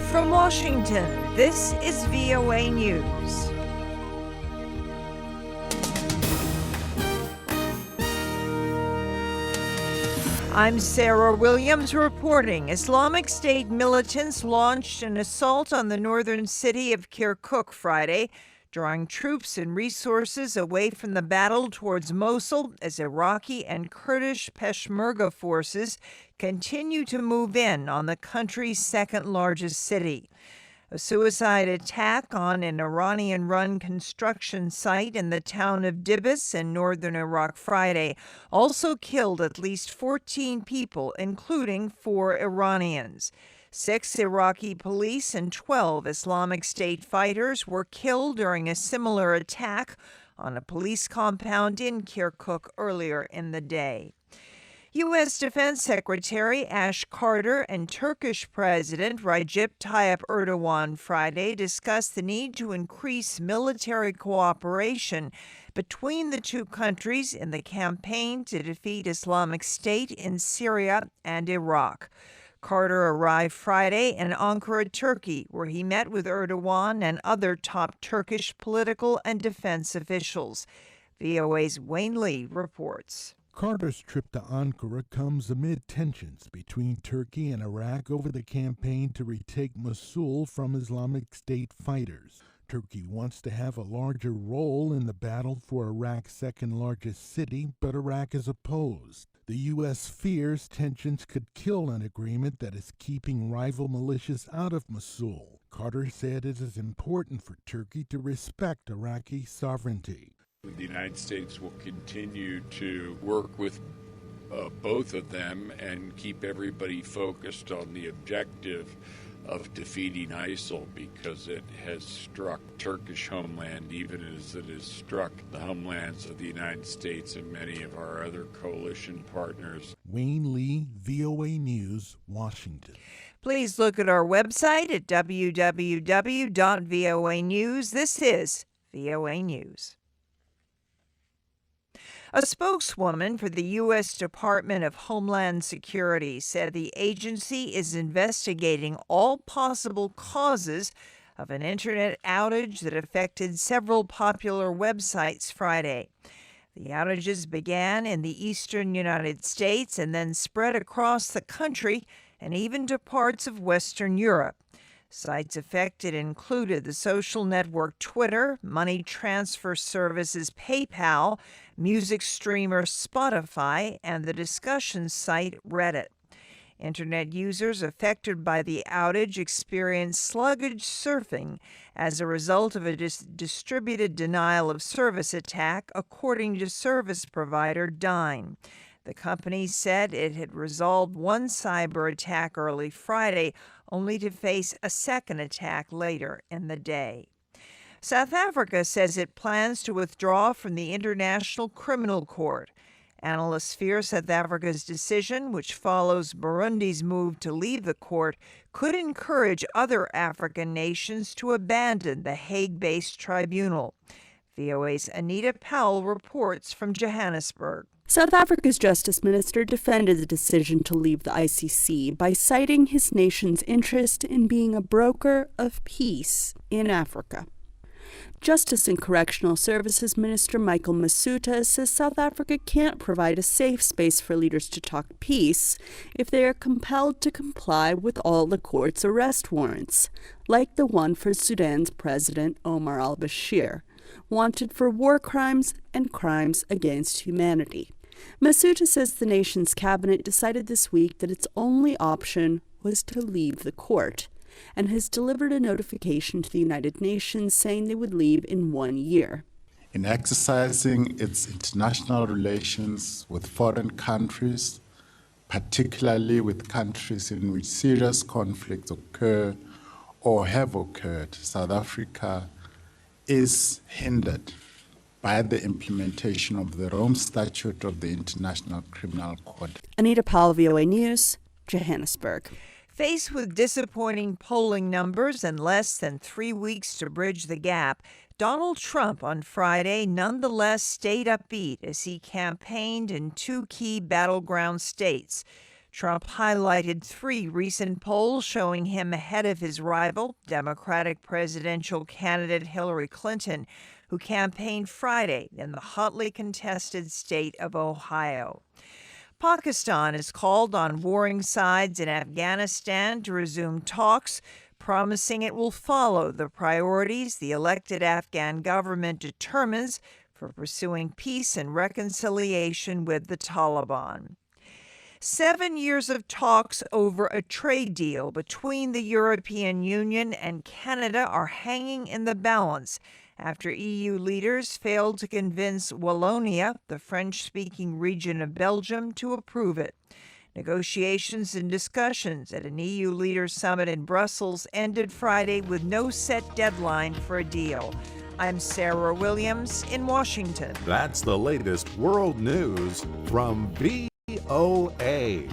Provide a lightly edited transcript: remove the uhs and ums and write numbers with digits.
From Washington, this is VOA News. I'm Sarah Williams reporting. Islamic State militants launched an assault on the northern city of Kirkuk Friday, drawing troops and resources away from the battle towards Mosul as Iraqi and Kurdish Peshmerga forces continue to move in on the country's second largest city. A suicide attack on an Iranian-run construction site in the town of Dibis in northern Iraq Friday also killed at least 14 people, including 4 Iranians. 6 Iraqi police and 12 Islamic State fighters were killed during a similar attack on a police compound in Kirkuk earlier in the day. U.S. Defense Secretary Ash Carter and Turkish President Recep Tayyip Erdoğan Friday discussed the need to increase military cooperation between the two countries in the campaign to defeat Islamic State in Syria and Iraq. Carter arrived Friday in Ankara, Turkey, where he met with Erdoğan and other top Turkish political and defense officials. VOA's Wayne Lee reports. Carter's trip to Ankara comes amid tensions between Turkey and Iraq over the campaign to retake Mosul from Islamic State fighters. Turkey wants to have a larger role in the battle for Iraq's second-largest city, but Iraq is opposed. The U.S. fears tensions could kill an agreement that is keeping rival militias out of Mosul. Carter said it is important for Turkey to respect Iraqi sovereignty. The United States will continue to work with both of them and keep everybody focused on the objective of defeating ISIL, because it has struck Turkish homeland even as it has struck the homelands of the United States and many of our other coalition partners. Wayne Lee, VOA News, Washington. Please look at our website at www.voanews. This is VOA News. A spokeswoman for the U.S. Department of Homeland Security said the agency is investigating all possible causes of an internet outage that affected several popular websites Friday. The outages began in the eastern United States and then spread across the country and even to parts of Western Europe. Sites affected included the social network Twitter, money transfer services PayPal, music streamer Spotify, and the discussion site Reddit. Internet users affected by the outage experienced sluggish surfing as a result of a distributed denial of service attack, according to service provider Dyn. The company said it had resolved one cyber attack early Friday, only to face a second attack later in the day. South Africa says it plans to withdraw from the International Criminal Court. Analysts fear South Africa's decision, which follows Burundi's move to leave the court, could encourage other African nations to abandon the Hague-based tribunal. VOA's Anita Powell reports from Johannesburg. South Africa's Justice Minister defended the decision to leave the ICC by citing his nation's interest in being a broker of peace in Africa. Justice and Correctional Services Minister Michael Masuta says South Africa can't provide a safe space for leaders to talk peace if they are compelled to comply with all the court's arrest warrants, like the one for Sudan's President Omar al-Bashir, wanted for war crimes and crimes against humanity. Masuta says the nation's cabinet decided this week that its only option was to leave the court, and has delivered a notification to the United Nations saying they would leave in 1 year. In exercising its international relations with foreign countries, particularly with countries in which serious conflicts occur or have occurred, South Africa is hindered by the implementation of the Rome Statute of the International Criminal Court. Anita Powell, VOA News, Johannesburg. Faced with disappointing polling numbers and less than 3 weeks to bridge the gap, Donald Trump on Friday nonetheless stayed upbeat as he campaigned in 2 key battleground states. Trump highlighted 3 recent polls showing him ahead of his rival, Democratic presidential candidate Hillary Clinton, who campaigned Friday in the hotly contested state of Ohio. Pakistan has called on warring sides in Afghanistan to resume talks, promising it will follow the priorities the elected Afghan government determines for pursuing peace and reconciliation with the Taliban. 7 years of talks over a trade deal between the European Union and Canada are hanging in the balance after EU leaders failed to convince Wallonia, the French-speaking region of Belgium, to approve it. Negotiations and discussions at an EU leaders summit in Brussels ended Friday with no set deadline for a deal. I'm Sarah Williams in Washington. That's the latest world news from VOA.